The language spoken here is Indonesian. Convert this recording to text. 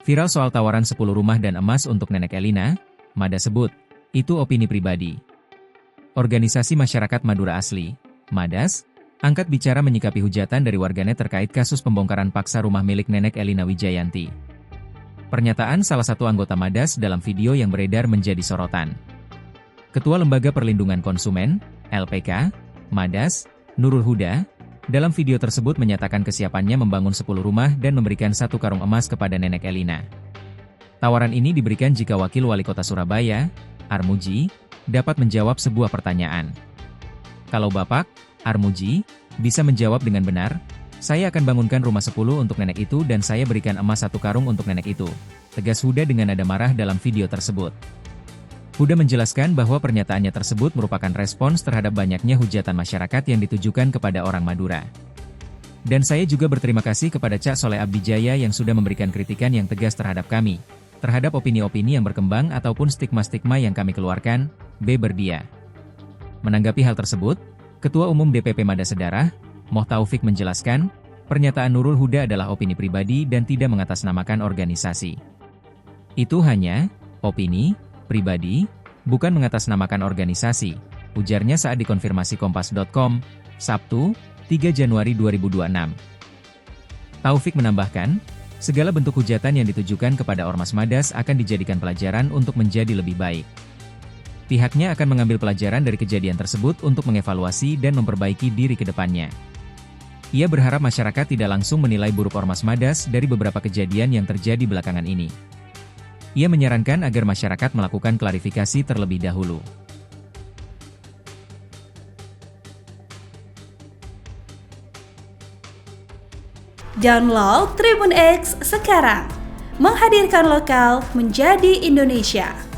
Viral soal tawaran 10 rumah dan emas untuk Nenek Elina, Madas sebut, itu opini pribadi. Organisasi Masyarakat Madura Asli, Madas, angkat bicara menyikapi hujatan dari warganet terkait kasus pembongkaran paksa rumah milik Nenek Elina Wijayanti. Pernyataan salah satu anggota Madas dalam video yang beredar menjadi sorotan. Ketua Lembaga Perlindungan Konsumen, LPK, Madas, Nurul Huda, dalam video tersebut menyatakan kesiapannya membangun 10 rumah dan memberikan 1 karung emas kepada Nenek Elina. Tawaran ini diberikan jika Wakil Wali Kota Surabaya, Armuji, dapat menjawab sebuah pertanyaan. Kalau Bapak, Armuji, bisa menjawab dengan benar, saya akan bangunkan rumah 10 untuk nenek itu dan saya berikan emas 1 karung untuk nenek itu, tegas Huda dengan nada marah dalam video tersebut. Huda menjelaskan bahwa pernyataannya tersebut merupakan respons terhadap banyaknya hujatan masyarakat yang ditujukan kepada orang Madura. Dan saya juga berterima kasih kepada Cak Soleh Abdijaya yang sudah memberikan kritikan yang tegas terhadap kami, terhadap opini-opini yang berkembang ataupun stigma-stigma yang kami keluarkan, berdia. Menanggapi hal tersebut, Ketua Umum DPP Madas Sedarah, Moh Taufik menjelaskan, pernyataan Nurul Huda adalah opini pribadi dan tidak mengatasnamakan organisasi. Itu hanya opini pribadi, bukan mengatasnamakan organisasi, ujarnya saat dikonfirmasi Kompas.com, Sabtu, 3 Januari 2026. Taufik menambahkan, segala bentuk hujatan yang ditujukan kepada Ormas Madas akan dijadikan pelajaran untuk menjadi lebih baik. Pihaknya akan mengambil pelajaran dari kejadian tersebut untuk mengevaluasi dan memperbaiki diri ke depannya. Ia berharap masyarakat tidak langsung menilai buruk Ormas Madas dari beberapa kejadian yang terjadi belakangan ini. Ia menyarankan agar masyarakat melakukan klarifikasi terlebih dahulu. Download Tribun X sekarang, menghadirkan lokal menjadi Indonesia.